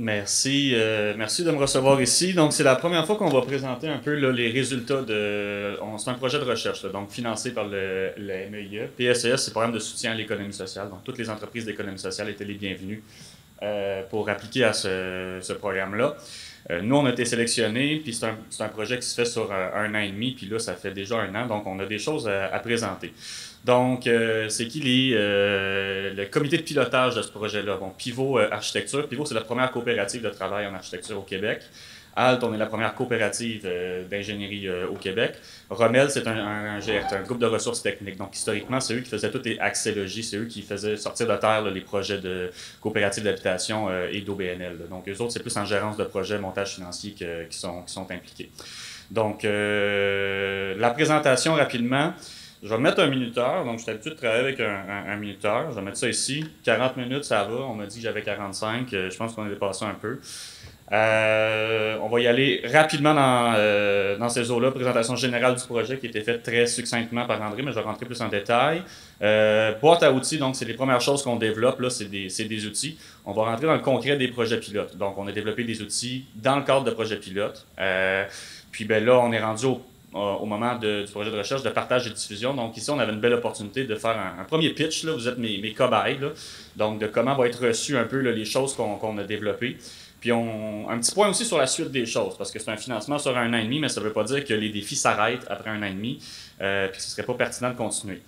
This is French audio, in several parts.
Merci de me recevoir ici. Donc, c'est la première fois qu'on va présenter un peu là, les résultats c'est un projet de recherche, là, donc financé par le MEIE. PSES, c'est le programme de soutien à l'économie sociale. Donc, toutes les entreprises d'économie sociale étaient les bienvenues pour appliquer à ce programme-là. Nous, on a été sélectionnés, puis c'est un projet qui se fait sur un an et demi, puis là, ça fait déjà un an, donc on a des choses à présenter. Donc, c'est qui le comité de pilotage de ce projet-là? Bon, Pivot Architecture. Pivot, c'est la première coopérative de travail en architecture au Québec. ALT, on est la première coopérative d'ingénierie au Québec. Rommel, c'est un GRT, un groupe de ressources techniques. Donc, historiquement, c'est eux qui faisaient toutes les accès logis, c'est eux qui faisaient sortir de terre là, les projets de coopératives d'habitation et d'OBNL. Donc, eux autres, c'est plus en gérance de projets, montage financier qui sont impliqués. Donc, la présentation rapidement. Je vais mettre un minuteur, donc je suis habitué de travailler avec un minuteur. Je vais mettre ça ici. 40 minutes, ça va. On m'a dit que j'avais 45. Je pense qu'on a dépassé un peu. On va y aller rapidement dans ces eaux-là. Présentation générale du projet qui a été faite très succinctement par André, mais je vais rentrer plus en détail. Boîte à outils, donc c'est les premières choses qu'on développe. Là, c'est des outils. On va rentrer dans le concret des projets pilotes. Donc, on a développé des outils dans le cadre de projets pilotes. Puis ben là, on est rendu au moment du projet de recherche de partage et de diffusion. Donc ici, on avait une belle opportunité de faire un premier pitch. Là. Vous êtes mes cobayes. Là. Donc de comment vont être reçues un peu là, les choses qu'on a développées. Puis un petit point aussi sur la suite des choses, parce que c'est un financement sur un an et demi, mais ça ne veut pas dire que les défis s'arrêtent après un an et demi, puis que ce ne serait pas pertinent de continuer.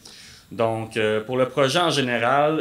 Donc, pour le projet en général,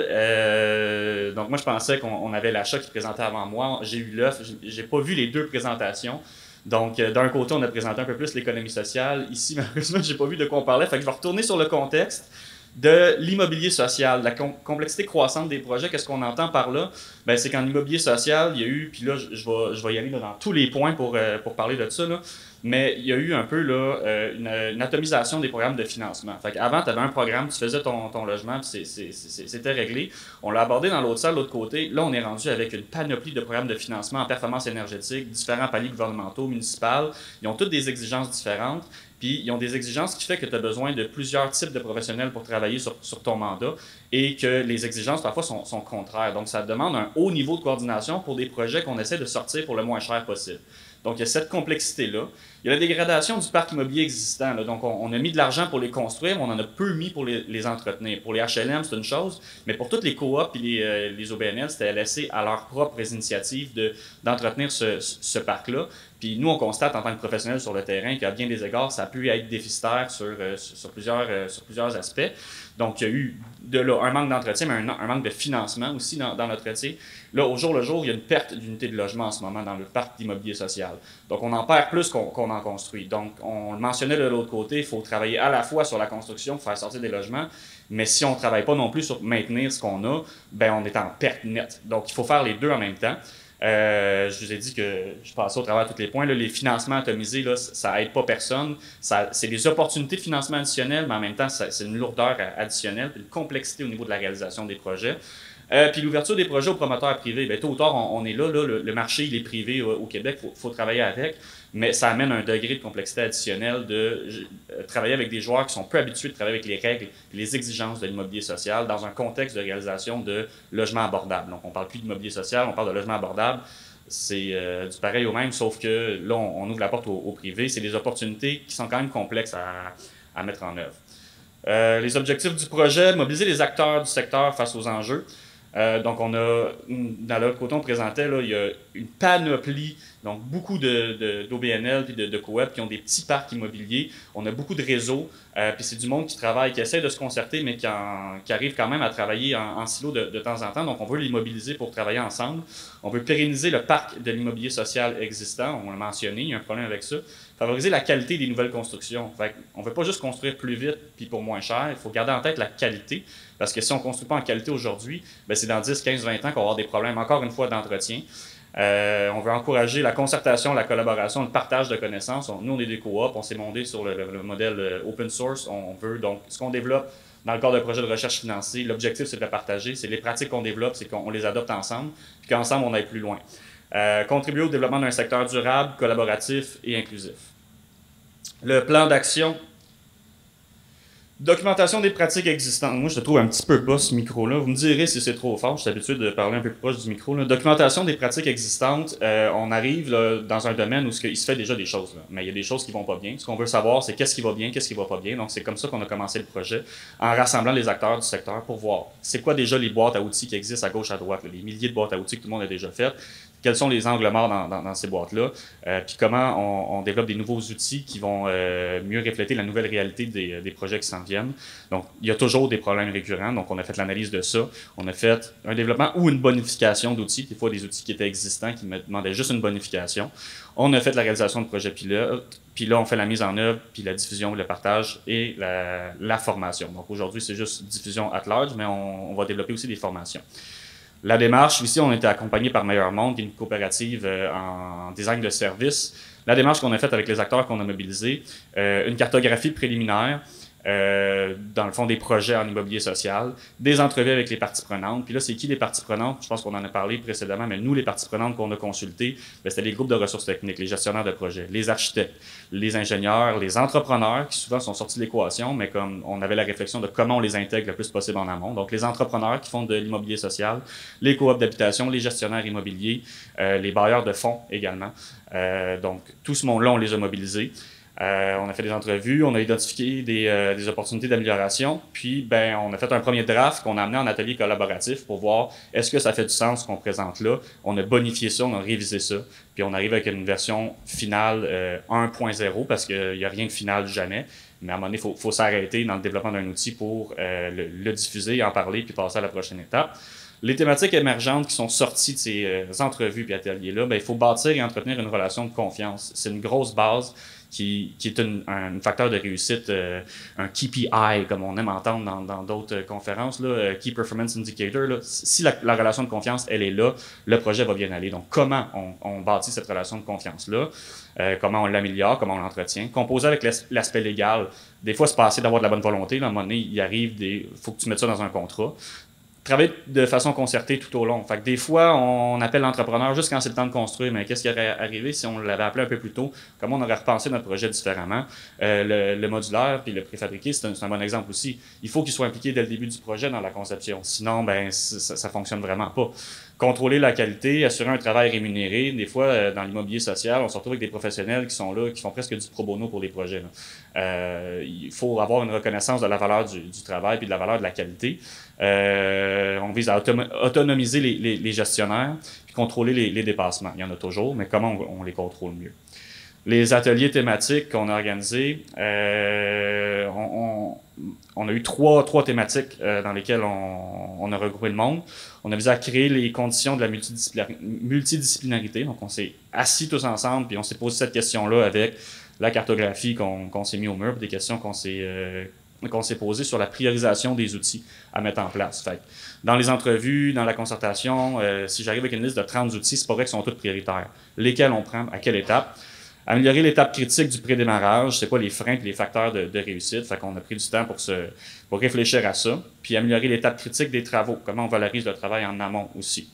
donc moi je pensais qu'on avait l'achat qui présentait avant moi. J'ai eu l'œuf, j'ai pas vu les deux présentations. Donc, d'un côté, on a présenté un peu plus l'économie sociale. Ici, malheureusement, je n'ai pas vu de quoi on parlait. Fait que je vais retourner sur le contexte de l'immobilier social, la complexité croissante des projets. Qu'est-ce qu'on entend par là? Ben, c'est qu'en immobilier social, il y a eu, puis là, je vais y aller là, dans tous les points pour parler de ça, là, mais il y a eu un peu là, une atomisation des programmes de financement. Fait qu'avant, tu avais un programme, tu faisais ton logement, puis c'était réglé. On l'a abordé dans l'autre salle, de l'autre côté. Là, on est rendu avec une panoplie de programmes de financement en performance énergétique, différents paliers gouvernementaux, municipaux. Ils ont toutes des exigences différentes. Puis, ils ont des exigences qui font que tu as besoin de plusieurs types de professionnels pour travailler sur ton mandat et que les exigences, parfois, sont contraires. Donc, ça demande un haut niveau de coordination pour des projets qu'on essaie de sortir pour le moins cher possible. Donc, il y a cette complexité-là. Il y a la dégradation du parc immobilier existant. Là. Donc, on a mis de l'argent pour les construire, mais on en a peu mis pour les entretenir. Pour les HLM, c'est une chose, mais pour toutes les coops et les OBNL, c'était laissé à leurs propres initiatives d'entretenir ce parc-là. Puis nous, on constate en tant que professionnels sur le terrain qu'à bien des égards, ça a pu être déficitaire sur plusieurs aspects. Donc, il y a eu de là un manque d'entretien, mais un manque de financement aussi dans notre métier. Là, au jour le jour, il y a une perte d'unités de logement en ce moment dans le parc d'immobilier social. Donc, on en perd plus qu'on en construit. Donc, on le mentionnait de l'autre côté, il faut travailler à la fois sur la construction pour faire sortir des logements, mais si on ne travaille pas non plus sur maintenir ce qu'on a, ben on est en perte nette. Donc, il faut faire les deux en même temps. Je vous ai dit que je passais au travers de tous les points. Là, les financements atomisés, là, ça n'aide pas personne. C'est des opportunités de financement additionnelles, mais en même temps, c'est une lourdeur additionnelle, puis une complexité au niveau de la réalisation des projets. Puis l'ouverture des projets aux promoteurs privés, bien, tôt ou tard, on est là, le marché il est privé au Québec, il faut travailler avec, mais ça amène un degré de complexité additionnelle de travailler avec des joueurs qui sont peu habitués de travailler avec les règles et les exigences de l'immobilier social dans un contexte de réalisation de logements abordables. Donc on ne parle plus d'immobilier social, on parle de logement abordable. C'est du pareil au même, sauf que là, on ouvre la porte au privé. C'est des opportunités qui sont quand même complexes à mettre en œuvre. Les objectifs du projet, mobiliser les acteurs du secteur face aux enjeux. Donc, on a, dans l'autre côté, on présentait, là, il y a une panoplie, donc beaucoup d'OBNL et de coop qui ont des petits parcs immobiliers. On a beaucoup de réseaux, puis c'est du monde qui travaille, qui essaie de se concerter, mais qui arrive quand même à travailler en silo de temps en temps. Donc, on veut les mobiliser pour travailler ensemble. On veut pérenniser le parc de l'immobilier social existant, on l'a mentionné, il y a un problème avec ça. Favoriser la qualité des nouvelles constructions. Fait on ne veut pas juste construire plus vite puis pour moins cher, il faut garder en tête la qualité. Parce que si on ne construit pas en qualité aujourd'hui, ben c'est dans 10, 15, 20 ans qu'on va avoir des problèmes, encore une fois, d'entretien. On veut encourager la concertation, la collaboration, le partage de connaissances. Nous, on est des coops, on s'est monté sur le modèle open source. On veut donc, ce qu'on développe dans le cadre d'un projet de recherche financier, l'objectif, c'est de le partager. C'est les pratiques qu'on développe, c'est qu'on les adopte ensemble, puis qu'ensemble, on aille plus loin. Contribuer au développement d'un secteur durable, collaboratif et inclusif. Le plan d'action Documentation des pratiques existantes. Moi, je le trouve un petit peu bas, ce micro-là. Vous me direz si c'est trop fort. Je suis habitué de parler un peu plus proche du micro. Là. Documentation des pratiques existantes. On arrive là, dans un domaine où il se fait déjà des choses. Là. Mais il y a des choses qui vont pas bien. Ce qu'on veut savoir, c'est qu'est-ce qui va bien, qu'est-ce qui va pas bien. Donc, c'est comme ça qu'on a commencé le projet, en rassemblant les acteurs du secteur pour voir c'est quoi déjà les boîtes à outils qui existent à gauche, à droite. Là, les milliers de boîtes à outils que tout le monde a déjà faites. Quels sont les angles morts dans ces boîtes-là, puis comment on développe des nouveaux outils qui vont mieux refléter la nouvelle réalité des projets qui s'en viennent. Donc, il y a toujours des problèmes récurrents, donc on a fait l'analyse de ça. On a fait un développement ou une bonification d'outils, des fois des outils qui étaient existants, qui me demandaient juste une bonification. On a fait la réalisation de projets pilotes, puis là, on fait la mise en œuvre, puis la diffusion, le partage et la formation. Donc, aujourd'hui, c'est juste diffusion at large, mais on va développer aussi des formations. La démarche, ici, on a été accompagné par Meilleur Monde, qui est une coopérative en design de services. La démarche qu'on a faite avec les acteurs qu'on a mobilisés, une cartographie préliminaire, dans le fond, des projets en immobilier social, des entrevues avec les parties prenantes. Puis là, c'est qui les parties prenantes? Je pense qu'on en a parlé précédemment, mais nous, les parties prenantes qu'on a consultées, c'était les groupes de ressources techniques, les gestionnaires de projets, les architectes, les ingénieurs, les entrepreneurs, qui souvent sont sortis de l'équation, mais comme on avait la réflexion de comment on les intègre le plus possible en amont. Donc, les entrepreneurs qui font de l'immobilier social, les coops d'habitation, les gestionnaires immobiliers, les bailleurs de fonds également. Donc, tout ce monde-là, on les a mobilisés. On a fait des entrevues, on a identifié des opportunités d'amélioration, puis ben, on a fait un premier draft qu'on a amené en atelier collaboratif pour voir est-ce que ça fait du sens ce qu'on présente là. On a bonifié ça, on a révisé ça, puis on arrive avec une version finale 1.0 parce qu'il n'y a rien de final jamais. Mais à un moment donné, il faut s'arrêter dans le développement d'un outil pour le diffuser, en parler, puis passer à la prochaine étape. Les thématiques émergentes qui sont sorties de ces entrevues et ateliers-là, ben, il faut bâtir et entretenir une relation de confiance. C'est une grosse base qui est un facteur de réussite, un KPI, comme on aime entendre dans d'autres conférences, là, Key Performance Indicator. Là. Si la relation de confiance, elle est là, le projet va bien aller. Donc, comment on bâtit cette relation de confiance-là? Comment on l'améliore, comment on l'entretient? Composer avec l'aspect légal. Des fois, c'est pas assez d'avoir de la bonne volonté. Là, à un moment donné, il arrive faut que tu mettes ça dans un contrat. Travailler de façon concertée tout au long. Fait que des fois, on appelle l'entrepreneur juste quand c'est le temps de construire, mais qu'est-ce qui aurait arrivé si on l'avait appelé un peu plus tôt? Comment on aurait repensé notre projet différemment? Le modulaire puis le préfabriqué, c'est un bon exemple aussi. Il faut qu'il soit impliqué dès le début du projet dans la conception. Sinon, ben ça fonctionne vraiment pas. Contrôler la qualité, assurer un travail rémunéré. Des fois, dans l'immobilier social, on se retrouve avec des professionnels qui sont là, qui font presque du pro bono pour les projets. Il faut avoir une reconnaissance de la valeur du travail puis de la valeur de la qualité. On vise à autonomiser les gestionnaires puis contrôler les dépassements. Il y en a toujours, mais comment on les contrôle mieux? Les ateliers thématiques qu'on a organisés, on a eu trois thématiques dans lesquelles on a regroupé le monde. On a visé à créer les conditions de la multidisciplinarité. Donc, on s'est assis tous ensemble puis on s'est posé cette question-là avec la cartographie qu'on s'est mis au mur, puis des questions qu'on s'est posées sur la priorisation des outils à mettre en place. Fait, dans les entrevues, dans la concertation, si j'arrive avec une liste de 30 outils, c'est pas vrai qu'ils sont tous prioritaires. Lesquels on prend, à quelle étape? Améliorer l'étape critique du prédémarrage, c'est quoi les freins et les facteurs de réussite. Fait qu'on a pris du temps pour réfléchir à ça. Puis améliorer l'étape critique des travaux, comment on valorise le travail en amont aussi.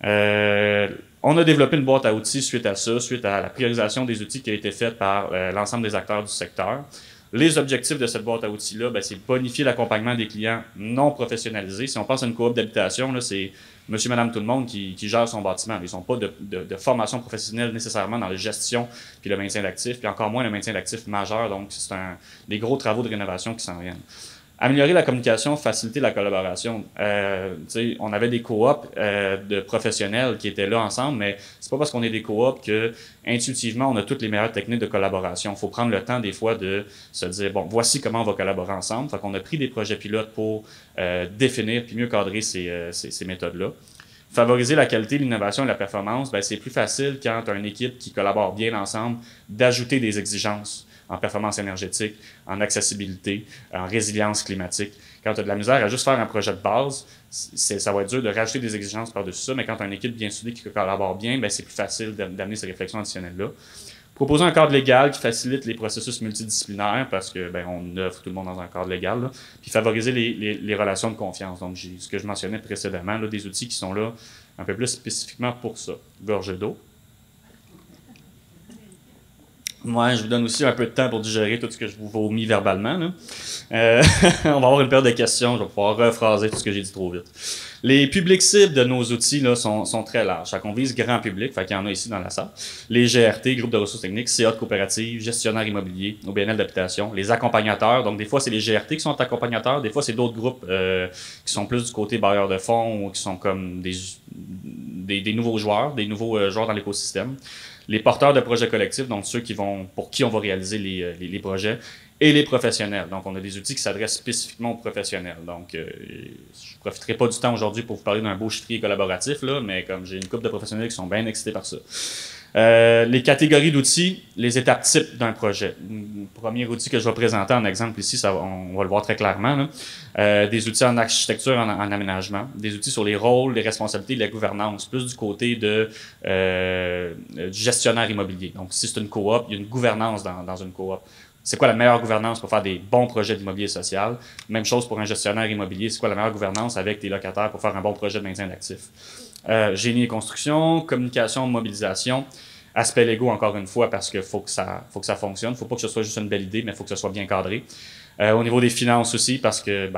On a développé une boîte à outils suite à ça, suite à la priorisation des outils qui a été faite par l'ensemble des acteurs du secteur. Les objectifs de cette boîte à outils-là, ben, c'est bonifier l'accompagnement des clients non professionnalisés. Si on pense à une coop d'habitation, là, c'est monsieur, madame, tout le monde qui gère son bâtiment. Ils n'ont pas de formation professionnelle nécessairement dans la gestion puis le maintien d'actifs, puis encore moins le maintien d'actifs majeur. Donc, c'est des gros travaux de rénovation qui s'en viennent. Améliorer la communication, faciliter la collaboration. On avait des coops de professionnels qui étaient là ensemble, mais c'est pas parce qu'on est des coops que intuitivement on a toutes les meilleures techniques de collaboration. Il faut prendre le temps des fois de se dire bon, voici comment on va collaborer ensemble. Fait qu'on a pris des projets pilotes pour définir puis mieux cadrer ces méthodes-là. Favoriser la qualité, l'innovation et la performance, ben, c'est plus facile quand tu as une équipe qui collabore bien ensemble d'ajouter des exigences en performance énergétique, en accessibilité, en résilience climatique. Quand tu as de la misère à juste faire un projet de base, ça va être dur de rajouter des exigences par-dessus ça, mais quand tu as une équipe bien soudée qui collabore bien, ben, c'est plus facile d'amener ces réflexions additionnelles-là. Proposer un cadre légal qui facilite les processus multidisciplinaires parce que ben, on offre tout le monde dans un cadre légal. Là. Puis favoriser les relations de confiance. Donc, ce que je mentionnais précédemment, là, des outils qui sont là un peu plus spécifiquement pour ça. Gorge d'eau. Moi, je vous donne aussi un peu de temps pour digérer tout ce que je vous vomis verbalement, là. On va avoir une période de questions, je vais pouvoir rephraser tout ce que j'ai dit trop vite. Les publics cibles de nos outils là, sont très larges. On vise grand public, fait qu'il y en a ici dans la salle. Les GRT, groupes de ressources techniques, CA de coopératives, gestionnaires immobiliers, OBNL d'habitation, les accompagnateurs. Donc, des fois, c'est les GRT qui sont accompagnateurs, des fois, c'est d'autres groupes qui sont plus du côté bailleurs de fonds ou qui sont comme des nouveaux joueurs, des nouveaux joueurs dans l'écosystème. Les porteurs de projets collectifs, donc ceux pour qui on va réaliser les projets, et les professionnels. Donc, on a des outils qui s'adressent spécifiquement aux professionnels. Donc, je ne profiterai pas du temps aujourd'hui pour vous parler d'un beau chiffrier collaboratif, là, mais comme j'ai une couple de professionnels qui sont bien excités par ça. Les catégories d'outils, les étapes types d'un projet. Le premier outil que je vais présenter en exemple ici, on va le voir très clairement, là. Des outils en architecture, en aménagement, des outils sur les rôles, les responsabilités, la gouvernance, plus du côté du gestionnaire immobilier. Donc, si c'est une coop, il y a une gouvernance dans une coop. C'est quoi la meilleure gouvernance pour faire des bons projets d'immobilier social? Même chose pour un gestionnaire immobilier. C'est quoi la meilleure gouvernance avec tes locataires pour faire un bon projet de maintien d'actifs? Génie et construction, communication, mobilisation, aspects légaux encore une fois parce qu'il faut que ça fonctionne. Il ne faut pas que ce soit juste une belle idée, mais il faut que ce soit bien cadré. Au niveau des finances aussi, parce que,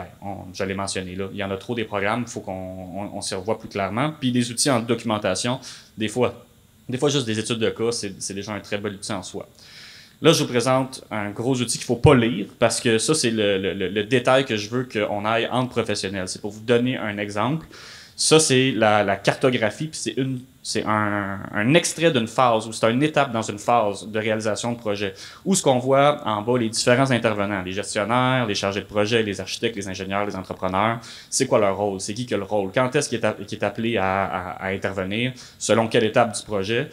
je l'ai mentionné là, il y en a trop des programmes, il faut qu'on s'y revoie plus clairement. Puis des outils en documentation, des fois juste des études de cas, c'est déjà un très bel outil en soi. Là, je vous présente un gros outil qu'il ne faut pas lire parce que ça, c'est le détail que je veux qu'on aille entre professionnels. C'est pour vous donner un exemple. Ça, c'est la cartographie, puis c'est un extrait d'une phase, ou c'est une étape dans une phase de réalisation de projet, où ce qu'on voit en bas les différents intervenants, les gestionnaires, les chargés de projet, les architectes, les ingénieurs, les entrepreneurs, c'est quoi leur rôle, c'est qui a le rôle, quand est-ce qu'il est appelé à intervenir, selon quelle étape du projet.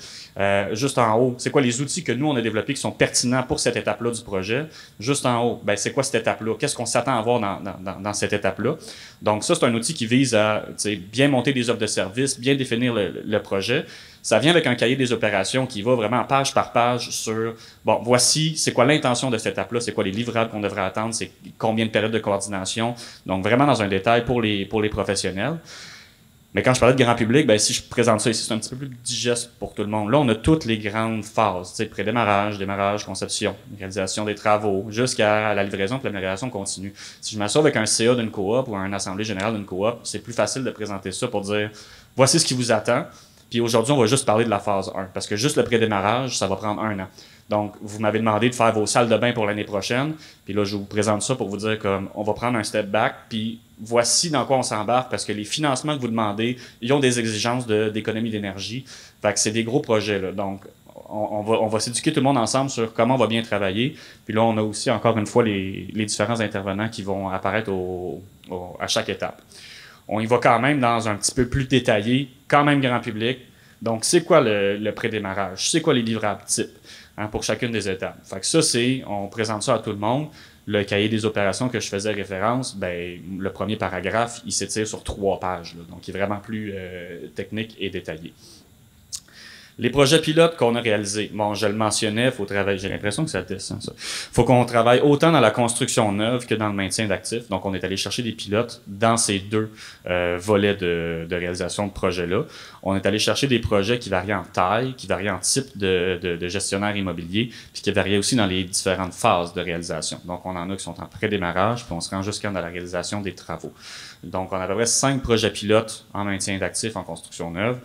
Juste en haut, c'est quoi les outils que nous, on a développés qui sont pertinents pour cette étape-là du projet. Juste en haut, c'est quoi cette étape-là? Qu'est-ce qu'on s'attend à voir dans cette étape-là? Donc ça, c'est un outil qui vise à bien monter des offres de services, bien définir le projet. Ça vient avec un cahier des opérations qui va vraiment page par page sur, voici c'est quoi l'intention de cette étape-là, c'est quoi les livrables qu'on devrait attendre, c'est combien de périodes de coordination. Donc vraiment dans un détail pour les professionnels. Mais quand je parlais de grand public, si je présente ça ici, c'est un petit peu plus digeste pour tout le monde. Là, on a toutes les grandes phases, pré-démarrage, démarrage, conception, réalisation des travaux, jusqu'à la livraison et l'amélioration continue. Si je m'assois avec un CA d'une coop ou un assemblée générale d'une coop, c'est plus facile de présenter ça pour dire, voici ce qui vous attend. Puis aujourd'hui, on va juste parler de la phase 1, parce que juste le pré-démarrage, ça va prendre 1 an. Donc, vous m'avez demandé de faire vos salles de bain pour l'année prochaine, puis là, je vous présente ça pour vous dire on va prendre un step back, puis voici dans quoi on s'embarque, parce que les financements que vous demandez, ils ont des exigences d'économie d'énergie. Fait que c'est des gros projets, là. Donc, on va s'éduquer tout le monde ensemble sur comment on va bien travailler. Puis là, on a aussi, encore une fois, les différents intervenants qui vont apparaître à chaque étape. On y va quand même dans un petit peu plus détaillé, quand même grand public. Donc, c'est quoi le pré-démarrage? C'est quoi les livrables types pour chacune des étapes? Fait que ça, on présente ça à tout le monde. Le cahier des opérations que je faisais référence, le premier paragraphe, il s'étire sur 3 pages. Là, donc, il est vraiment plus technique et détaillé. Les projets pilotes qu'on a réalisés, je le mentionnais, faut travailler. J'ai l'impression que ça descend, ça. Faut qu'on travaille autant dans la construction neuve que dans le maintien d'actifs. Donc, on est allé chercher des pilotes dans ces 2 volets de réalisation de projets-là. On est allé chercher des projets qui varient en taille, qui varient en type de gestionnaire immobilier, puis qui varient aussi dans les différentes phases de réalisation. Donc, on en a qui sont en pré-démarrage, puis on se rend jusqu'à la réalisation des travaux. Donc, on a à peu près 5 projets pilotes en maintien d'actifs en construction neuve.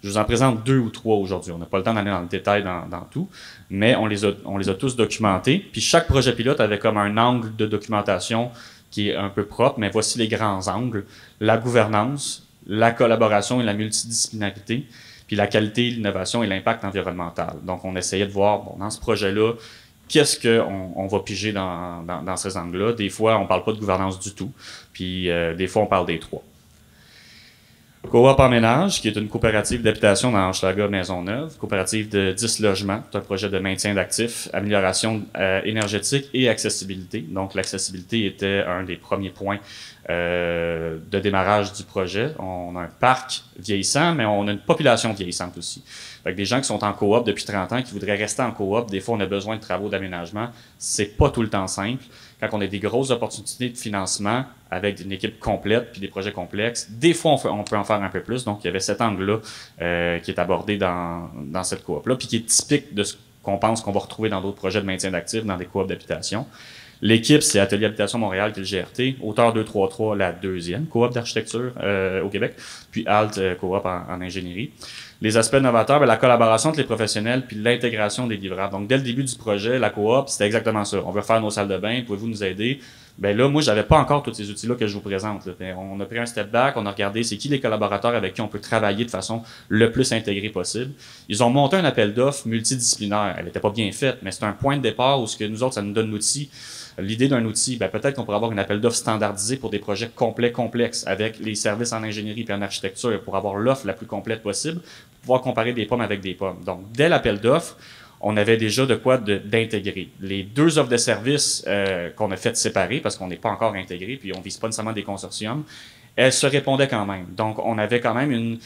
Je vous en présente 2 ou 3 aujourd'hui. On n'a pas le temps d'aller dans le détail dans tout, mais on les a tous documentés. Puis chaque projet pilote avait comme un angle de documentation qui est un peu propre, mais voici les grands angles. La gouvernance, la collaboration et la multidisciplinarité, puis la qualité, l'innovation et l'impact environnemental. Donc, on essayait de voir, dans ce projet-là, qu'est-ce qu'on va piger dans ces angles-là. Des fois, on ne parle pas de gouvernance du tout, puis des fois, on parle des 3. Coop en ménage, qui est une coopérative d'habitation dans Hochelaga Maisonneuve, coopérative de 10 logements. C'est un projet de maintien d'actifs, amélioration énergétique et accessibilité. Donc, l'accessibilité était un des premiers points de démarrage du projet. On a un parc vieillissant, mais on a une population vieillissante aussi. Fait que des gens qui sont en coop depuis 30 ans, qui voudraient rester en coop, des fois, on a besoin de travaux d'aménagement. C'est pas tout le temps simple. Quand on a des grosses opportunités de financement avec une équipe complète puis des projets complexes, des fois, on peut en faire un peu plus. Donc, il y avait cet angle-là qui est abordé dans cette coop-là, puis qui est typique de ce qu'on pense qu'on va retrouver dans d'autres projets de maintien d'actifs, dans des coops d'habitation. L'équipe, c'est Atelier Habitation Montréal, qui est le GRT. Auteur 233, la deuxième coop d'architecture au Québec. Puis ALT, coop en ingénierie. Les aspects novateurs, la collaboration entre les professionnels puis l'intégration des livrables. Donc, dès le début du projet, la coop, c'était exactement ça. On veut faire nos salles de bain, pouvez-vous nous aider? Là, moi, j'avais pas encore tous ces outils-là que je vous présente. Là. On a pris un step back, on a regardé c'est qui les collaborateurs avec qui on peut travailler de façon le plus intégrée possible. Ils ont monté un appel d'offres multidisciplinaire. Elle n'était pas bien faite, mais c'est un point de départ où ce que nous autres, ça nous donne l'outil. L'idée d'un outil, peut-être qu'on pourrait avoir un appel d'offres standardisé pour des projets complexes, avec les services en ingénierie et en architecture, pour avoir l'offre la plus complète possible, pour pouvoir comparer des pommes avec des pommes. Donc, dès l'appel d'offres, on avait déjà de quoi d'intégrer. Les deux offres de services qu'on a faites séparer, parce qu'on n'est pas encore intégré, puis on vise pas nécessairement des consortiums, elles se répondaient quand même. Donc, on avait quand même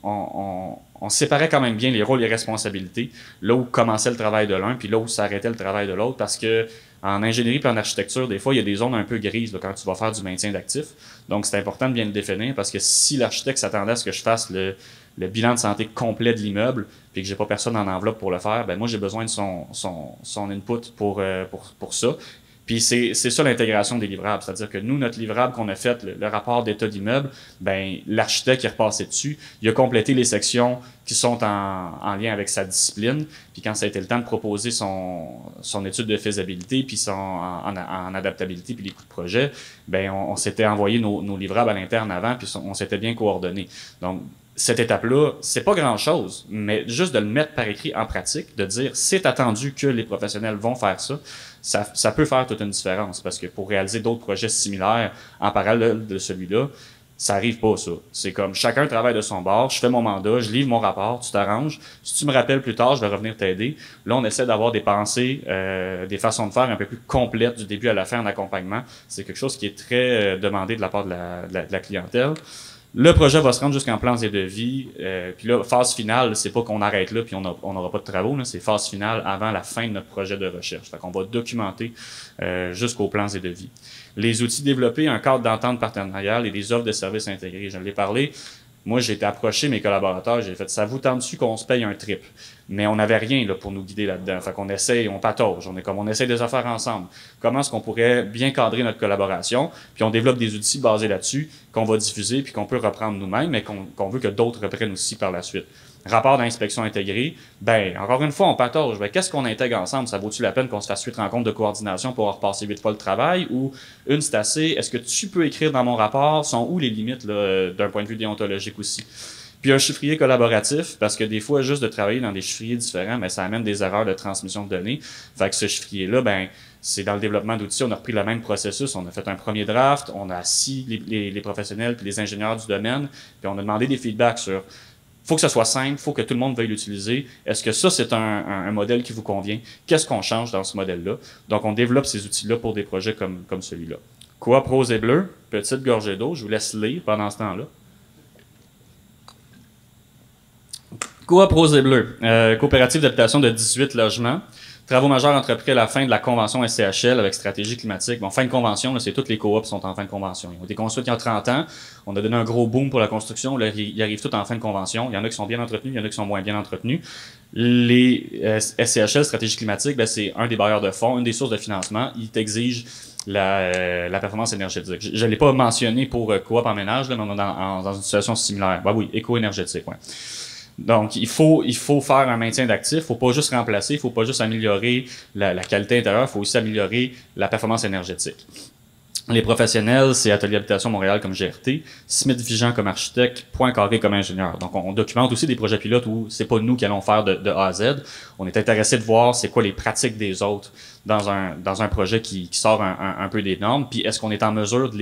on séparait quand même bien les rôles et les responsabilités, là où commençait le travail de l'un, puis là où s'arrêtait le travail de l'autre, parce que en ingénierie et en architecture, des fois, il y a des zones un peu grises là, quand tu vas faire du maintien d'actifs. Donc, c'est important de bien le définir, parce que si l'architecte s'attendait à ce que je fasse le bilan de santé complet de l'immeuble, puis que j'ai pas personne en enveloppe pour le faire, moi, j'ai besoin de son input pour ça. Puis c'est ça l'intégration des livrables, c'est-à-dire que nous, notre livrable qu'on a fait, le rapport d'état d'immeuble, l'architecte est repassé dessus, il a complété les sections qui sont en lien avec sa discipline, puis quand ça a été le temps de proposer son étude de faisabilité, puis en adaptabilité, puis les coûts de projet, on s'était envoyé nos livrables à l'interne avant, puis on s'était bien coordonné. Donc, cette étape-là, c'est pas grand-chose, mais juste de le mettre par écrit en pratique, de dire c'est attendu que les professionnels vont faire ça, ça peut faire toute une différence, parce que pour réaliser d'autres projets similaires en parallèle de celui-là, ça arrive pas, ça. C'est comme chacun travaille de son bord, je fais mon mandat, je livre mon rapport, tu t'arranges. Si tu me rappelles plus tard, je vais revenir t'aider. Là, on essaie d'avoir des pensées, des façons de faire un peu plus complètes du début à la fin en accompagnement. C'est quelque chose qui est très demandé de la part de la clientèle. Le projet va se rendre jusqu'en plans et devis. Puis là, phase finale, c'est pas qu'on arrête là puis on n'aura pas de travaux. C'est phase finale avant la fin de notre projet de recherche. Fait qu'on va documenter jusqu'aux plans et devis. Les outils développés, un cadre d'entente partenariale et des offres de services intégrés. Je l'ai parlé. Moi, j'ai été approché mes collaborateurs, j'ai fait « ça vous tente-tu qu'on se paye un trip? » Mais on n'avait rien là, pour nous guider là-dedans. Fait qu'on essaye, on patauge, on essaie des affaires ensemble. Comment est-ce qu'on pourrait bien cadrer notre collaboration? Puis on développe des outils basés là-dessus qu'on va diffuser puis qu'on peut reprendre nous-mêmes, mais qu'on veut que d'autres reprennent aussi par la suite. Rapport d'inspection intégré, encore une fois, on patauge. Qu'est-ce qu'on intègre ensemble? Ça vaut-tu la peine qu'on se fasse 8 rencontres de coordination pour repasser 8 fois le travail? Ou une, c'est assez? Est-ce que tu peux écrire dans mon rapport? Sont où les limites d'un point de vue déontologique aussi? Puis un chiffrier collaboratif, parce que des fois, juste de travailler dans des chiffriers différents, ça amène des erreurs de transmission de données. Fait que ce chiffrier-là, c'est dans le développement d'outils, on a repris le même processus, on a fait un premier draft, on a assis les professionnels puis les ingénieurs du domaine, puis on a demandé des feedbacks sur faut que ce soit simple, faut que tout le monde veuille l'utiliser. Est-ce que ça, c'est un modèle qui vous convient? Qu'est-ce qu'on change dans ce modèle-là? Donc, on développe ces outils-là pour des projets comme celui-là. Coop Rose et Bleu, petite gorgée d'eau, je vous laisse lire pendant ce temps-là. Coop Rose et Bleu, coopérative d'habitation de 18 logements. Travaux majeurs entrepris à la fin de la convention SCHL avec stratégie climatique. Fin de convention, c'est toutes les coops qui sont en fin de convention. Ils ont été construites il y a 30 ans. On a donné un gros boom pour la construction. Là, ils arrivent tous en fin de convention. Il y en a qui sont bien entretenus, il y en a qui sont moins bien entretenus. Les SCHL, stratégie climatique, c'est un des bailleurs de fonds, une des sources de financement. Ils t'exigent la performance énergétique. Je ne l'ai pas mentionné pour coop en ménage, là, mais on est dans une situation similaire. Oui, éco-énergétique, ouais. Donc, il faut faire un maintien d'actifs. Il ne faut pas juste remplacer, il ne faut pas juste améliorer la qualité intérieure, il faut aussi améliorer la performance énergétique. Les professionnels, c'est Atelier Habitation Montréal comme GRT, Smith Vigent comme architecte, Point Carré comme ingénieur. Donc, on documente aussi des projets pilotes où c'est pas nous qui allons faire de A à Z. On est intéressé de voir c'est quoi les pratiques des autres dans un projet qui sort un peu des normes, puis est-ce qu'on est en mesure de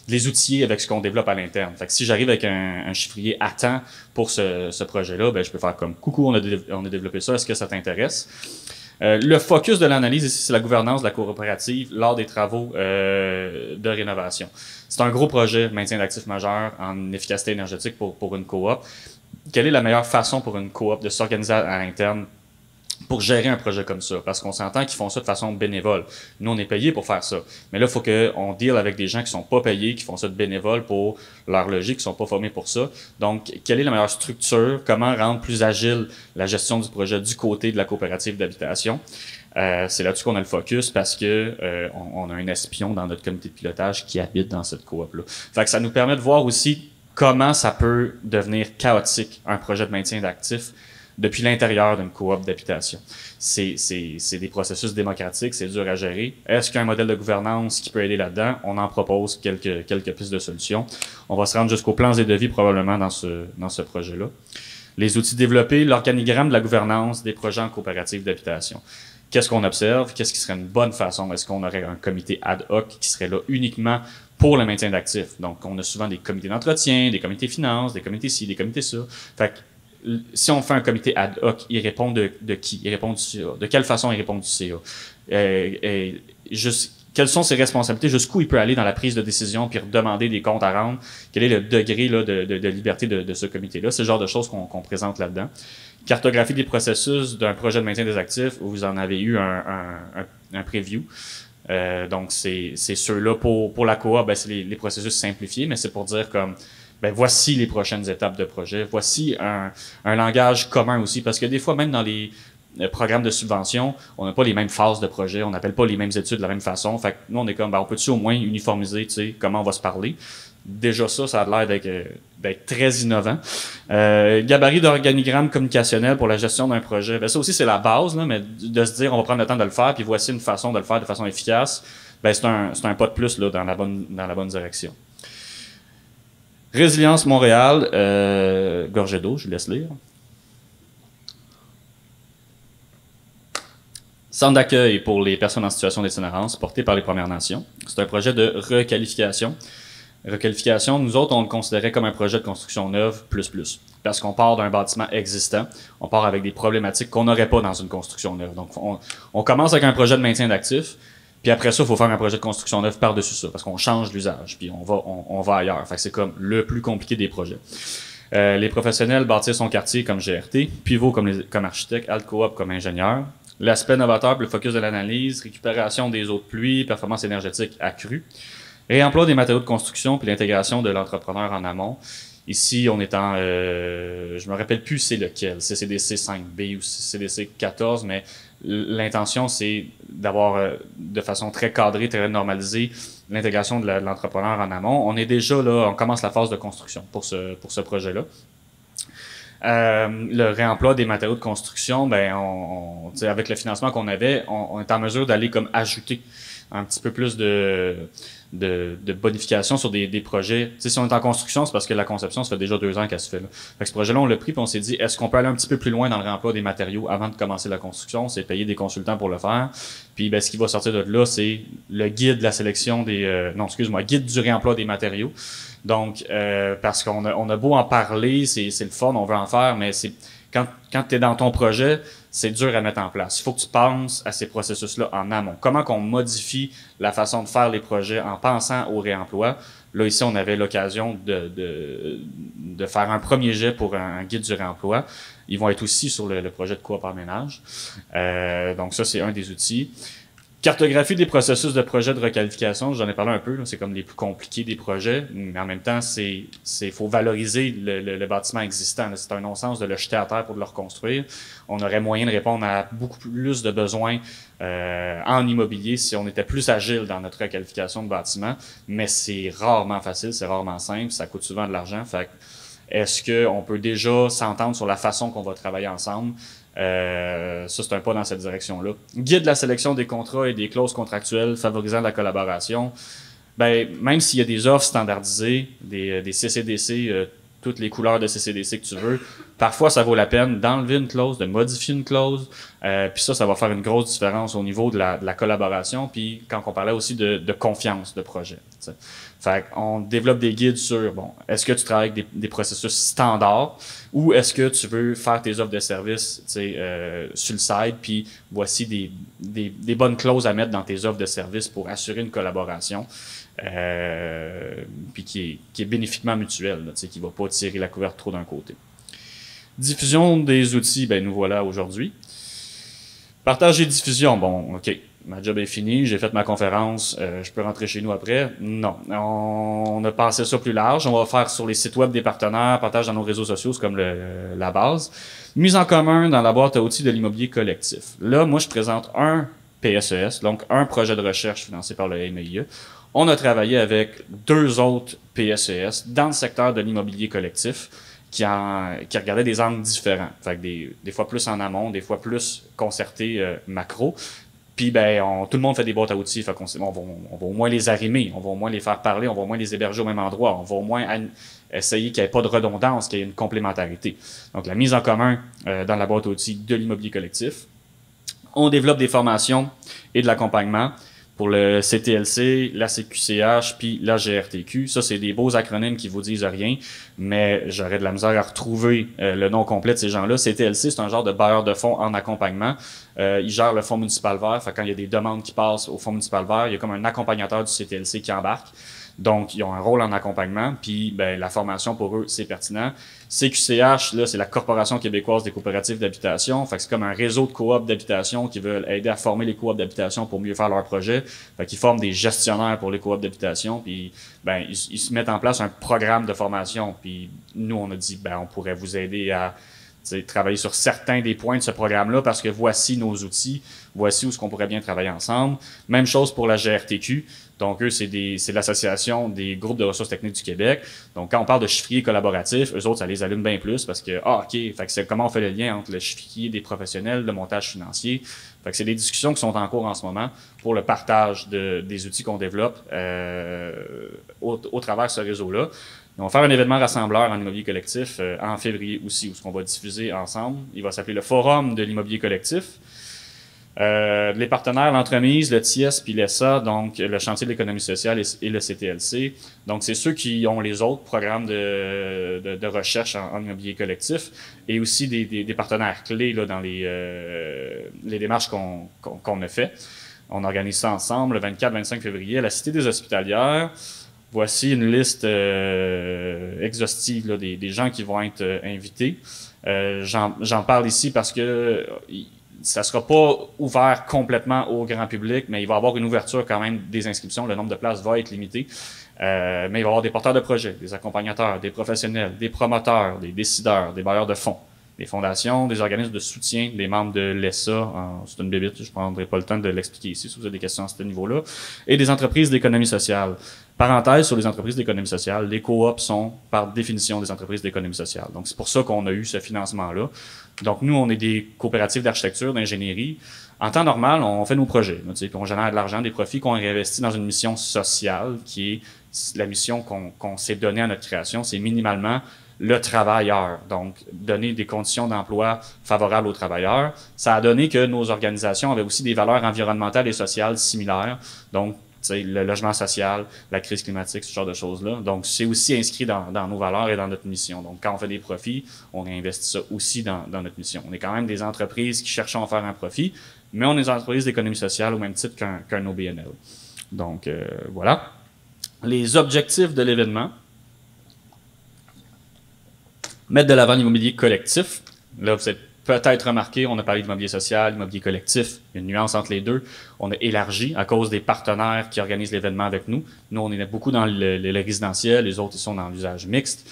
les outiller avec ce qu'on développe à l'interne. Fait que si j'arrive avec un chiffrier à temps pour ce projet-là, je peux faire comme « Coucou, on a développé ça, est-ce que ça t'intéresse? » Le focus de l'analyse ici, c'est la gouvernance de la coopérative lors des travaux de rénovation. C'est un gros projet, maintien d'actifs majeur en efficacité énergétique pour une coop. Quelle est la meilleure façon pour une coop de s'organiser à l'interne pour gérer un projet comme ça, parce qu'on s'entend qu'ils font ça de façon bénévole. Nous, on est payés pour faire ça. Mais là, il faut qu'on deal avec des gens qui sont pas payés, qui font ça de bénévole pour leur logique, qui sont pas formés pour ça. Donc, quelle est la meilleure structure? Comment rendre plus agile la gestion du projet du côté de la coopérative d'habitation? C'est là-dessus qu'on a le focus parce que on a un espion dans notre comité de pilotage qui habite dans cette coop-là. Fait que ça nous permet de voir aussi comment ça peut devenir chaotique, un projet de maintien d'actifs, depuis l'intérieur d'une coop d'habitation. C'est des processus démocratiques, c'est dur à gérer. Est-ce qu'il y a un modèle de gouvernance qui peut aider là-dedans? On en propose quelques pistes de solutions. On va se rendre jusqu'aux plans et devis probablement dans ce projet-là. Les outils développés, l'organigramme de la gouvernance des projets en coopérative d'habitation. Qu'est-ce qu'on observe? Qu'est-ce qui serait une bonne façon? Est-ce qu'on aurait un comité ad hoc qui serait là uniquement pour le maintien d'actifs? Donc, on a souvent des comités d'entretien, des comités finances, des comités ci, des comités ça. Fait que, si on fait un comité ad hoc, il répond de qui? Il répond du CA. De quelle façon il répond du CA? Quelles sont ses responsabilités? Jusqu'où il peut aller dans la prise de décision puis redemander des comptes à rendre? Quel est le degré là, de liberté de ce comité-là? C'est le genre de choses qu'on présente là-dedans. Cartographie des processus d'un projet de maintien des actifs, où vous en avez eu un preview. Donc, c'est ceux-là pour la coop, ben, c'est les processus simplifiés, mais c'est pour dire comme ben voici les prochaines étapes de projet, voici un langage commun aussi, parce que des fois, même dans les programmes de subvention, on n'a pas les mêmes phases de projet, on n'appelle pas les mêmes études de la même façon. Fait que nous, on est comme, ben, on peut-tu au moins uniformiser, tu sais, comment on va se parler? Déjà ça a l'air d'être très innovant. Gabarit d'organigramme communicationnel pour la gestion d'un projet. Ben, ça aussi, c'est la base, là, mais de se dire, on va prendre le temps de le faire, puis voici une façon de le faire de façon efficace, ben, c'est un pas de plus là, dans la bonne direction. Résilience Montréal, gorgée d'eau, je vous laisse lire. Centre d'accueil pour les personnes en situation d'itinérance porté par les Premières Nations. C'est un projet de requalification. Requalification, nous autres, on le considérait comme un projet de construction neuve plus. Parce qu'on part d'un bâtiment existant, on part avec des problématiques qu'on n'aurait pas dans une construction neuve. Donc, on commence avec un projet de maintien d'actifs, puis après ça, il faut faire un projet de construction neuve par-dessus ça, parce qu'on change l'usage, puis on va ailleurs. Fait que c'est comme le plus compliqué des projets. Les professionnels bâtir son quartier comme GRT, Pivot comme architecte, Altcoop comme ingénieur. L'aspect novateur, le focus de l'analyse, récupération des eaux de pluie, performance énergétique accrue. Réemploi des matériaux de construction puis l'intégration de l'entrepreneur en amont. Ici, on est en, je me rappelle plus c'est lequel, CCDC 5B ou CCDC 14, mais l'intention c'est d'avoir de façon très cadrée, très normalisée l'intégration de l'entrepreneur en amont. On est déjà là, on commence la phase de construction pour ce projet-là. Le réemploi des matériaux de construction, ben avec le financement qu'on avait, on est en mesure d'aller comme ajouter un petit peu plus de bonification sur des projets. Tu sais, si on est en construction, c'est parce que la conception, ça fait déjà 2 ans qu'elle se fait là. Fait que ce projet-là, on l'a pris puis on s'est dit, est-ce qu'on peut aller un petit peu plus loin dans le réemploi des matériaux avant de commencer la construction? C'est payer des consultants pour le faire. Puis ben, ce qui va sortir de là, c'est le guide de la sélection guide du réemploi des matériaux. Donc, parce qu'on a beau en parler, c'est le fun, on veut en faire, mais c'est quand tu es dans ton projet, c'est dur à mettre en place. Il faut que tu penses à ces processus-là en amont. Comment qu'on modifie la façon de faire les projets en pensant au réemploi? Là, ici, on avait l'occasion de faire un premier jet pour un guide du réemploi. Ils vont être aussi sur le projet de coop en ménage. Donc ça, c'est un des outils. Cartographie des processus de projet de requalification, j'en ai parlé un peu, c'est comme les plus compliqués des projets, mais en même temps, faut valoriser le bâtiment existant. C'est un non-sens de le jeter à terre pour de le reconstruire. On aurait moyen de répondre à beaucoup plus de besoins en immobilier si on était plus agile dans notre requalification de bâtiment, mais c'est rarement facile, c'est rarement simple, ça coûte souvent de l'argent. Fait est-ce qu'on peut déjà s'entendre sur la façon qu'on va travailler ensemble? Ça, c'est un pas dans cette direction-là. Guide de la sélection des contrats et des clauses contractuelles favorisant la collaboration. Ben, même s'il y a des offres standardisées, des CCDC, toutes les couleurs de CCDC que tu veux, parfois ça vaut la peine d'enlever une clause, de modifier une clause, puis ça va faire une grosse différence au niveau de la collaboration, puis quand on parlait aussi de confiance de projet. T'sais. Fait qu'on développe des guides sur, bon, est-ce que tu travailles avec des processus standards ou est-ce que tu veux faire tes offres de services sur le side, puis voici des bonnes clauses à mettre dans tes offres de services pour assurer une collaboration, puis qui est bénéfiquement mutuelle, qui ne va pas tirer la couverture trop d'un côté. Diffusion des outils, ben nous voilà aujourd'hui. Partage et diffusion. Bon, OK. Ma job est finie, j'ai fait ma conférence, je peux rentrer chez nous après? Non. On a passé ça plus large. On va faire sur les sites web des partenaires, partage dans nos réseaux sociaux, c'est comme la base. Mise en commun dans la boîte à outils de l'immobilier collectif. Là, moi, je présente un PSES, donc un projet de recherche financé par le MEIE. On a travaillé avec 2 autres PSES dans le secteur de l'immobilier collectif qui regardaient des angles différents. Fait que des fois plus en amont, des fois plus concerté macro. Puis tout le monde fait des boîtes à outils, fait on va au moins les arrimer, on va au moins les faire parler, on va au moins les héberger au même endroit, on va au moins essayer qu'il n'y ait pas de redondance, qu'il y ait une complémentarité. Donc la mise en commun dans la boîte à outils de l'immobilier collectif. On développe des formations et de l'accompagnement pour le CTLC, la CQCH, puis la GRTQ. Ça, c'est des beaux acronymes qui vous disent rien, mais j'aurais de la misère à retrouver le nom complet de ces gens-là. CTLC, c'est un genre de bailleur de fonds en accompagnement. Il gère le fonds municipal vert. Fait quand il y a des demandes qui passent au fonds municipal vert, il y a comme un accompagnateur du CTLC qui embarque. Donc, ils ont un rôle en accompagnement, puis la formation pour eux, c'est pertinent. CQCH, là, c'est la Corporation québécoise des coopératives d'habitation. Fait que c'est comme un réseau de coop d'habitation qui veulent aider à former les coops d'habitation pour mieux faire leur projet. Fait qu'ils forment des gestionnaires pour les coops d'habitation, puis ils se mettent en place un programme de formation. Puis nous, on a dit, on pourrait vous aider à travailler sur certains des points de ce programme-là parce que voici nos outils, voici où est-ce qu'on pourrait bien travailler ensemble. Même chose pour la GRTQ. Donc, eux, c'est l'Association des groupes de ressources techniques du Québec. Donc, quand on parle de chiffrier collaboratif, eux autres, ça les allume bien plus parce que, OK, fait que c'est comment on fait le lien entre le chiffrier des professionnels, le montage financier. Fait que c'est des discussions qui sont en cours en ce moment pour le partage des outils qu'on développe au travers de ce réseau-là. On va faire un événement rassembleur en immobilier collectif en février aussi, où on va diffuser ensemble. Il va s'appeler le Forum de l'immobilier collectif. Les partenaires, l'entremise, le TIES puis l'ESA, donc le chantier de l'économie sociale et le CTLC. Donc, c'est ceux qui ont les autres programmes de recherche en immobilier collectif et aussi des partenaires clés là, dans les démarches qu'on a fait. On organise ça ensemble le 24-25 février à la Cité des Hospitalières. Voici une liste exhaustive là, des gens qui vont être invités. J'en parle ici parce que ça sera pas ouvert complètement au grand public, mais il va y avoir une ouverture quand même des inscriptions. Le nombre de places va être limité. Mais il va y avoir des porteurs de projets, des accompagnateurs, des professionnels, des promoteurs, des décideurs, des bailleurs de fonds, des fondations, des organismes de soutien, des membres de l'ESA. C'est une bébite, je ne prendrai pas le temps de l'expliquer ici si vous avez des questions à ce niveau-là. Et des entreprises d'économie sociale. Parenthèse sur les entreprises d'économie sociale, les coops sont par définition des entreprises d'économie sociale. Donc, c'est pour ça qu'on a eu ce financement-là. Donc, nous, on est des coopératives d'architecture, d'ingénierie. En temps normal, on fait nos projets, puis on génère de l'argent, des profits qu'on réinvestit dans une mission sociale qui est la mission qu'on s'est donnée à notre création. C'est minimalement le travailleur. Donc, donner des conditions d'emploi favorables aux travailleurs. Ça a donné que nos organisations avaient aussi des valeurs environnementales et sociales similaires. Donc, le logement social, la crise climatique, ce genre de choses-là. Donc, c'est aussi inscrit dans nos valeurs et dans notre mission. Donc, quand on fait des profits, on réinvestit ça aussi dans notre mission. On est quand même des entreprises qui cherchent à faire un profit, mais on est des entreprises d'économie sociale au même titre qu'un OBNL. Donc, voilà. Les objectifs de l'événement. Mettre de l'avant l'immobilier collectif. Là, vous êtes peut-être remarqué, on a parlé d'immobilier social, immobilier collectif. Il y a une nuance entre les deux. On a élargi à cause des partenaires qui organisent l'événement avec nous. Nous, on est beaucoup dans le résidentiel, les autres, ils sont dans l'usage mixte.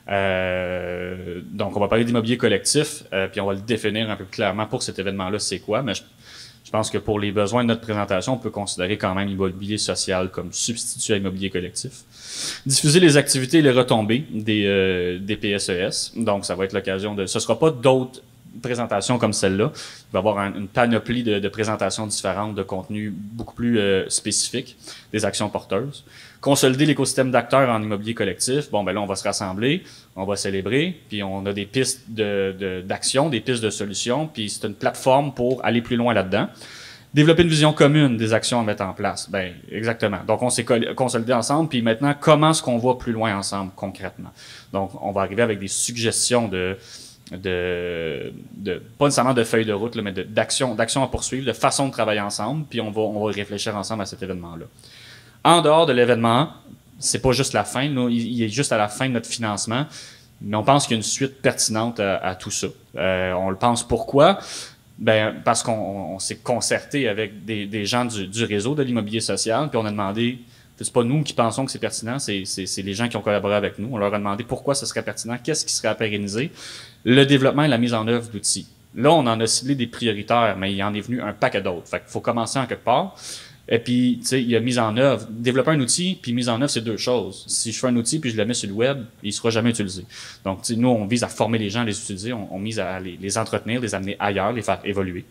Donc, on va parler d'immobilier collectif, puis on va le définir un peu plus clairement pour cet événement-là, c'est quoi. Mais je pense que pour les besoins de notre présentation, on peut considérer quand même l'immobilier social comme substitut à l'immobilier collectif. Diffuser les activités et les retombées des PSES. Donc, ça va être l'occasion de... Ce ne sera pas d'autres présentations comme celle-là. Il va y avoir une panoplie de présentations différentes, de contenus beaucoup plus spécifiques, des actions porteuses. Consolider l'écosystème d'acteurs en immobilier collectif. Bon, là, on va se rassembler, on va célébrer, puis on a des pistes d'action, des pistes de solutions, puis c'est une plateforme pour aller plus loin là-dedans. Développer une vision commune des actions à mettre en place. Exactement. Donc, on s'est consolidé ensemble, puis maintenant, comment est-ce qu'on va plus loin ensemble, concrètement? Donc, on va arriver avec des suggestions pas nécessairement de feuilles de route, là, mais d'actions à poursuivre, de façon de travailler ensemble, puis on va réfléchir ensemble à cet événement-là. En dehors de l'événement, c'est pas juste la fin, là, il est juste à la fin de notre financement, mais on pense qu'il y a une suite pertinente à tout ça. On le pense pourquoi? Ben, parce qu'on s'est concerté avec des gens du réseau de l'immobilier social, puis on a demandé, c'est pas nous qui pensons que c'est pertinent, c'est les gens qui ont collaboré avec nous. On leur a demandé pourquoi ce serait pertinent, qu'est-ce qui serait à pérenniser, le développement et la mise en œuvre d'outils. Là, on en a ciblé des prioritaires, mais il y en est venu un paquet d'autres. Fait qu'il faut commencer en quelque part. Et puis, tu sais, il y a mise en œuvre. Développer un outil, puis mise en œuvre, c'est deux choses. Si je fais un outil, puis je le mets sur le web, il sera jamais utilisé. Donc, tu sais, nous, on vise à former les gens à les utiliser, on mise à les entretenir, les amener ailleurs, les faire évoluer.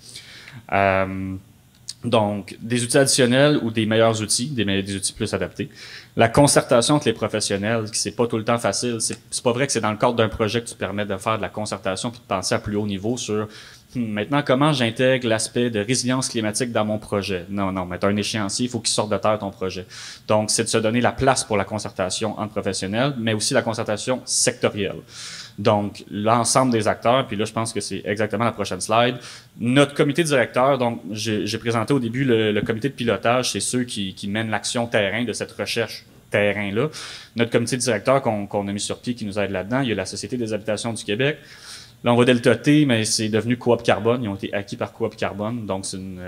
Donc, des outils additionnels ou des meilleurs outils, des outils plus adaptés. La concertation entre les professionnels, qui c'est pas tout le temps facile. C'est pas vrai que c'est dans le cadre d'un projet que tu permets de faire de la concertation puis de penser à plus haut niveau sur maintenant comment j'intègre l'aspect de résilience climatique dans mon projet. Non, mais t'as un échéancier, il faut qu'il sorte de terre ton projet. Donc, c'est de se donner la place pour la concertation entre professionnels, mais aussi la concertation sectorielle. Donc, l'ensemble des acteurs, puis là, je pense que c'est exactement la prochaine slide. Notre comité directeur, donc, j'ai présenté au début le comité de pilotage, c'est ceux qui mènent l'action terrain de cette recherche terrain-là. Notre comité directeur qu'on a mis sur pied qui nous aide là-dedans, il y a la Société des habitations du Québec. Là, on voit Delta T, mais c'est devenu Coop Carbone. Ils ont été acquis par Coop Carbone. Donc, c'est une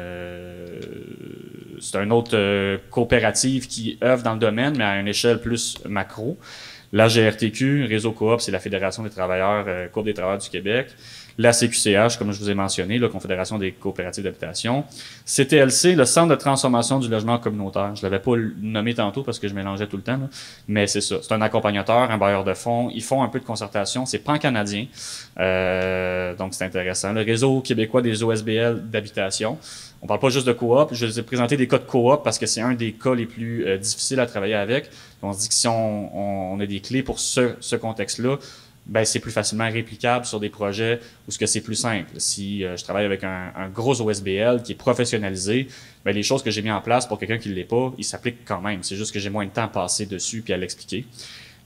autre coopérative qui œuvre dans le domaine, mais à une échelle plus macro. La GRTQ, Réseau Coop, c'est la Fédération des travailleurs, Coop des travailleurs du Québec. La CQCH, comme je vous ai mentionné, la Confédération des coopératives d'habitation. CTLC, le Centre de transformation du logement communautaire. Je l'avais pas nommé tantôt parce que je mélangeais tout le temps, là. Mais c'est ça. C'est un accompagnateur, un bailleur de fonds. Ils font un peu de concertation. C'est pan-canadien. Donc, c'est intéressant. Le Réseau québécois des OSBL d'habitation. On parle pas juste de coop. Je vous ai présenté des cas de coop parce que c'est un des cas les plus difficiles à travailler avec. On se dit que si on a des clés pour ce contexte-là, ben c'est plus facilement réplicable sur des projets où ce que c'est plus simple. Si je travaille avec un gros OSBL qui est professionnalisé, ben les choses que j'ai mis en place pour quelqu'un qui ne l'est pas, il s'applique quand même. C'est juste que j'ai moins de temps à passer dessus puis à l'expliquer.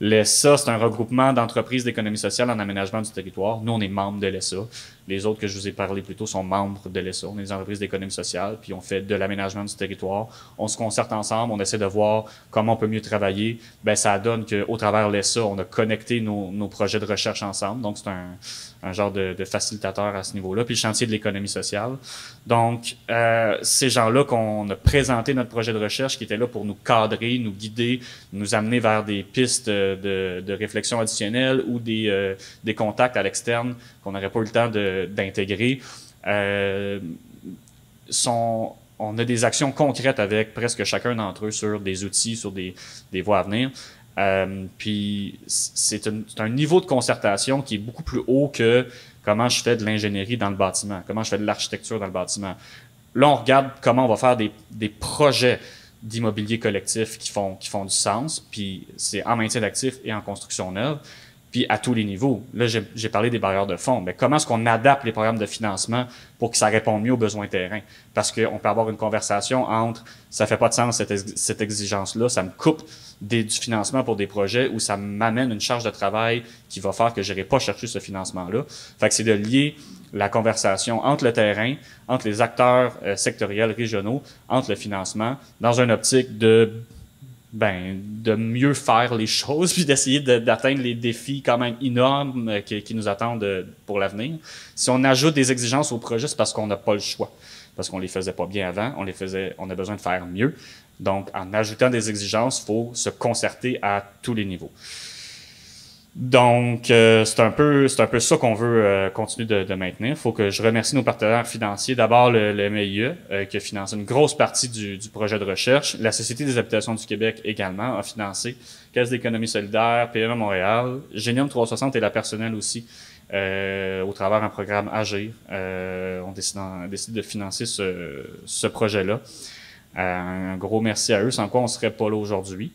L'ESA, c'est un regroupement d'entreprises d'économie sociale en aménagement du territoire. Nous, on est membres de l'ESA. Les autres que je vous ai parlé plus tôt sont membres de l'ESA. On est des entreprises d'économie sociale, puis on fait de l'aménagement du territoire. On se concerte ensemble, on essaie de voir comment on peut mieux travailler. Ben, ça donne qu'au travers de l'ESA, on a connecté nos projets de recherche ensemble. Donc, c'est un genre de facilitateur à ce niveau-là. Puis le chantier de l'économie sociale. Donc, ces gens-là qu'on a présenté notre projet de recherche, qui étaient là pour nous cadrer, nous guider, nous amener vers des pistes de réflexion additionnelle ou des contacts à l'externe qu'on n'aurait pas eu le temps d'intégrer. On a des actions concrètes avec presque chacun d'entre eux sur des outils, sur des voies à venir. Puis c'est un niveau de concertation qui est beaucoup plus haut que comment je fais de l'ingénierie dans le bâtiment, comment je fais de l'architecture dans le bâtiment. Là, on regarde comment on va faire des projets d'immobilier collectif qui font du sens, puis c'est en maintien d'actifs et en construction neuve, puis à tous les niveaux. Là, j'ai parlé des bailleurs de fonds, mais comment est-ce qu'on adapte les programmes de financement pour que ça réponde mieux aux besoins terrain? Parce qu'on peut avoir une conversation entre « ça fait pas de sens cette exigence-là, ça me coupe du financement pour des projets ou ça m'amène une charge de travail qui va faire que je n'irai pas chercher ce financement-là. » Fait que c'est de lier la conversation entre le terrain, entre les acteurs sectoriels régionaux, entre le financement, dans une optique de mieux faire les choses puis d'essayer d'atteindre les défis quand même énormes qui nous attendent pour l'avenir. Si on ajoute des exigences au projet, c'est parce qu'on n'a pas le choix. Parce qu'on les faisait pas bien avant, on a besoin de faire mieux. Donc, en ajoutant des exigences, il faut se concerter à tous les niveaux. Donc, c'est un peu ça qu'on veut continuer de maintenir. Il faut que je remercie nos partenaires financiers. D'abord, le MIE, qui a financé une grosse partie du projet de recherche. La Société des habitations du Québec également a financé. Caisse d'économie solidaire, PME Montréal. Génium 360 et la personnelle aussi, au travers d'un programme Agir. On décide de financer ce projet-là. Un gros merci à eux, sans quoi on ne serait pas là aujourd'hui.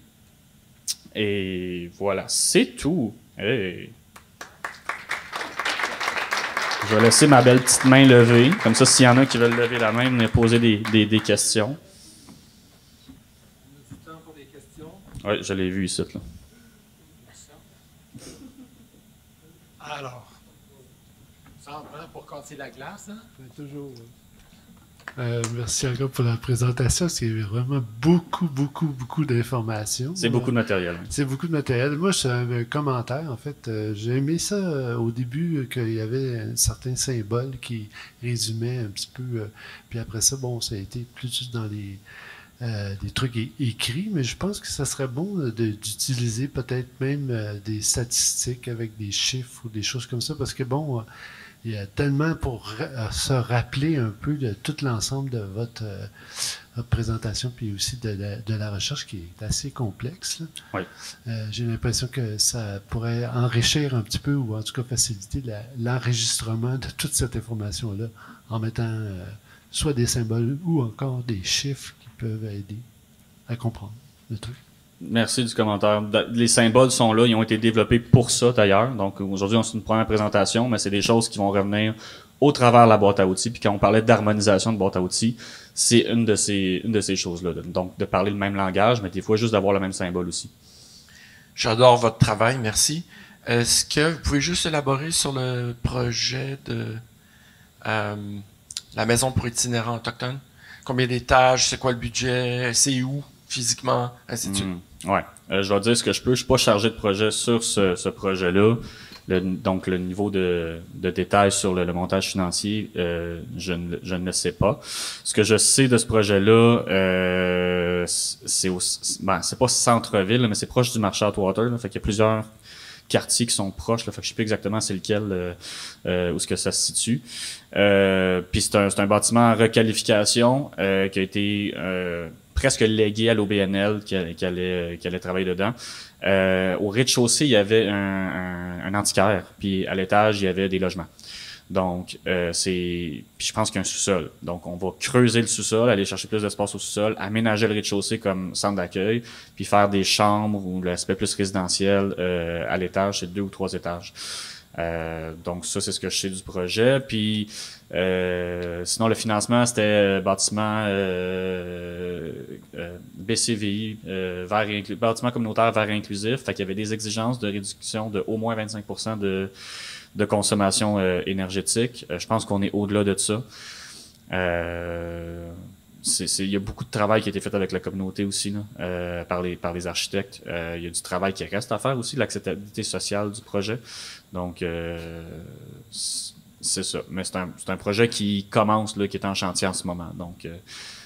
Et voilà, c'est tout. Hey. Je vais laisser ma belle petite main levée. Comme ça, s'il y en a qui veulent lever la main, venir poser des questions. Du temps pour des questions? Oui, je l'ai vu ici. Là. Alors, ça en prend pour casser la glace, hein? Toujours. Merci encore pour la présentation. C'est vraiment beaucoup d'informations. C'est beaucoup de matériel. C'est beaucoup de matériel. Moi, c'est un commentaire, en fait. J'ai aimé ça au début, qu'il y avait un certain symbole qui résumait un petit peu. Puis après ça, bon, ça a été plus dans des trucs écrits, mais je pense que ça serait bon d'utiliser peut-être même des statistiques avec des chiffres ou des choses comme ça, parce que bon, il y a tellement pour se rappeler un peu de tout l'ensemble de votre présentation, puis aussi de la recherche qui est assez complexe. Oui. J'ai l'impression que ça pourrait enrichir un petit peu, ou en tout cas faciliter l'enregistrement de toute cette information-là, en mettant soit des symboles ou encore des chiffres qui peuvent aider à comprendre le truc. Merci du commentaire. Les symboles sont là, ils ont été développés pour ça d'ailleurs. Donc aujourd'hui, on fait une première présentation, mais c'est des choses qui vont revenir au travers de la boîte à outils. Puis quand on parlait d'harmonisation de boîte à outils, c'est une de ces choses-là. Donc de parler le même langage, mais des fois juste d'avoir le même symbole aussi. J'adore votre travail, merci. Est-ce que vous pouvez juste élaborer sur le projet de la maison pour itinérants autochtones? Combien d'étages? C'est quoi le budget? C'est où? Physiquement, ainsi de suite. Ouais. Je vais dire ce que je peux. Je suis pas chargé de projet sur ce projet-là. Donc, le niveau de détail sur le montage financier, je ne le sais pas. Ce que je sais de ce projet-là, c'est pas centre-ville, mais c'est proche du marché Atwater. Fait qu'il y a plusieurs quartiers qui sont proches. Là, fait que je sais plus exactement c'est lequel, où est-ce que ça se situe. Puis c'est un bâtiment en requalification qui a été presque légué à l'OBNL qui allait travailler dedans. Au rez-de-chaussée, il y avait un antiquaire, puis à l'étage, il y avait des logements. Donc, puis je pense qu'il y a un sous-sol. Donc, on va creuser le sous-sol, aller chercher plus d'espace au sous-sol, aménager le rez-de-chaussée comme centre d'accueil, puis faire des chambres ou l'aspect plus résidentiel à l'étage, c'est 2 ou 3 étages. Donc ça, c'est ce que je sais du projet. Puis sinon, le financement, c'était bâtiment BCVI, bâtiment communautaire vert et inclusif. Fait qu'il y avait des exigences de réduction de au moins 25% de consommation énergétique. Je pense qu'on est au-delà de ça. Il y a beaucoup de travail qui a été fait avec la communauté aussi, là, par les architectes. Il y a du travail qui reste à faire aussi, l'acceptabilité sociale du projet. Donc, c'est ça. Mais c'est un projet qui commence, là, qui est en chantier en ce moment. Donc,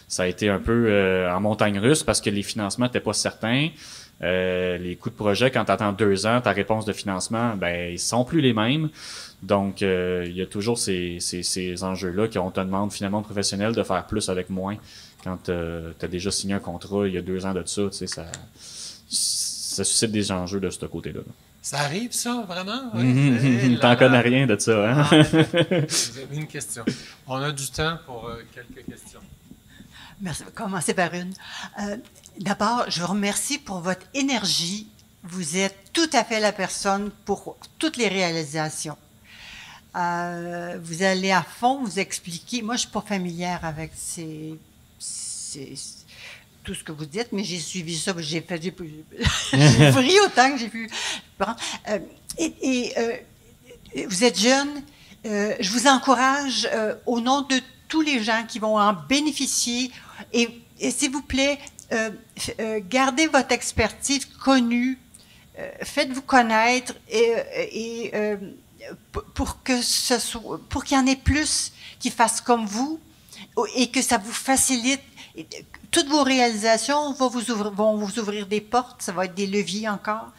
ça a été un peu en montagne russe parce que les financements n'étaient pas certains. Les coûts de projet, quand tu attends 2 ans, ta réponse de financement, ben ils sont plus les mêmes. Donc, il y a toujours ces enjeux-là qu'on te demande finalement professionnel de faire plus avec moins. Quand tu as déjà signé un contrat il y a 2 ans de ça, tu sais, ça suscite des enjeux de ce côté-là. Ça arrive, ça, vraiment? T'en connais rien de ça, hein? Vous avez une question. On a du temps pour quelques questions. Merci. Commencer par une. D'abord, je vous remercie pour votre énergie. Vous êtes tout à fait la personne pour toutes les réalisations. Vous allez à fond, vous expliquez. Moi, je ne suis pas familière avec tout ce que vous dites, mais j'ai suivi ça, j'ai pris autant que j'ai pu prendre. Vous êtes jeune. Je vous encourage, au nom de tous les gens qui vont en bénéficier, et s'il vous plaît, gardez votre expertise connue, faites-vous connaître pour qu'il y en ait plus qui fassent comme vous et que ça vous facilite. Toutes vos réalisations vont vous ouvrir des portes, ça va être des leviers encore,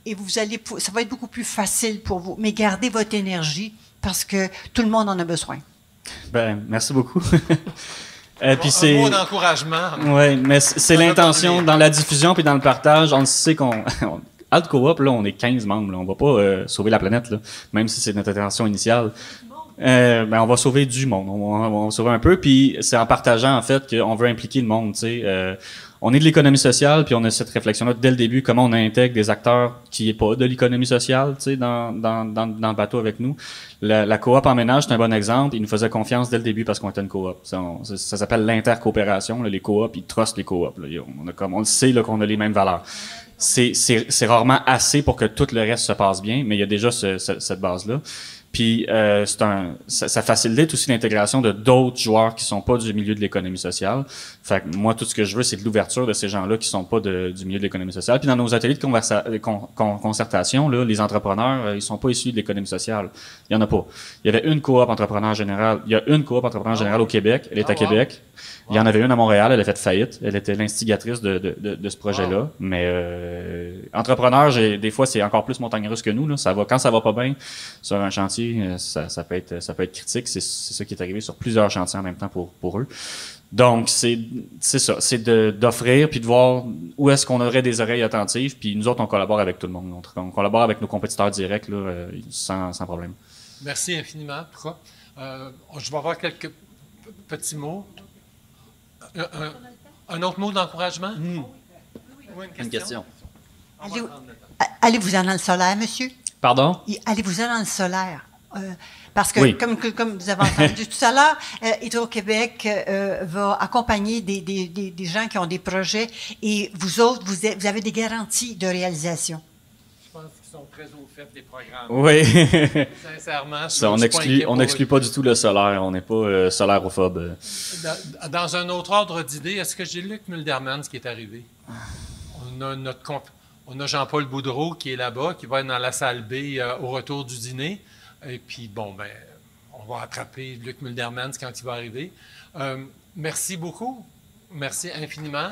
et ça va être beaucoup plus facile pour vous. Mais gardez votre énergie parce que tout le monde en a besoin. Ben, merci beaucoup. Puis un mot d'encouragement. Oui, mais c'est l'intention dans la diffusion puis dans le partage. On sait qu'on Alt Coop, là, on est 15 membres. Là. On va pas sauver la planète, là, même si c'est notre intention initiale. Ben, on va sauver du monde. On va sauver un peu. Puis c'est en partageant, en fait, qu'on veut impliquer le monde. Tu sais, on est de l'économie sociale, puis on a cette réflexion-là dès le début, comment on intègre des acteurs qui n'est pas de l'économie sociale, tu sais, dans le bateau avec nous. La coop en ménage, c'est un bon exemple. Ils nous faisaient confiance dès le début parce qu'on était une coop. Ça s'appelle l'intercoopération. Les coops, ils trustent les coops. Là. On le sait là, qu'on a les mêmes valeurs. C'est rarement assez pour que tout le reste se passe bien, mais il y a déjà cette base-là. Puis ça facilite aussi l'intégration de d'autres joueurs qui sont pas du milieu de l'économie sociale. Fait que moi, tout ce que je veux, c'est de l'ouverture de ces gens-là qui sont pas du milieu de l'économie sociale. Puis dans nos ateliers de concertation, là, les entrepreneurs, ils sont pas issus de l'économie sociale. Il y en a pas. Il y avait une coop entrepreneur général. Il y a une coop entrepreneur général au Québec. Elle est à Québec. Il y en avait une à Montréal. Elle a fait faillite. Elle était l'instigatrice de ce projet-là. Mais entrepreneur, des fois, c'est encore plus montagne russe que nous. Là. Quand ça va pas bien sur un chantier, ça peut être critique. C'est ça qui est arrivé sur plusieurs chantiers en même temps pour eux. Donc, c'est ça. C'est d'offrir puis de voir où est-ce qu'on aurait des oreilles attentives. Puis nous autres, on collabore avec tout le monde. On collabore avec nos compétiteurs directs là, sans problème. Merci infiniment. Je vais avoir quelques petits mots. Un autre mot d'encouragement? Oui, une question. Allez-vous-en dans le solaire, monsieur? Pardon? Allez-vous-en dans le solaire. Parce que, oui. comme vous avez entendu tout à l'heure, Hydro-Québec va accompagner des gens qui ont des projets et vous autres, vous avez des garanties de réalisation. Je pense qu'ils sont très au fait des programmes. Oui. Sincèrement. On n'exclut pas du tout le solaire. On n'est pas solaire-ophobe. Dans un autre ordre d'idée, est-ce que j'ai Luc Muldermans qui est arrivé? On a Jean-Paul Boudreau qui est là-bas, qui va être dans la salle B au retour du dîner. Et puis, bon, ben, on va attraper Luc Muldermans quand il va arriver. Merci beaucoup. Merci infiniment.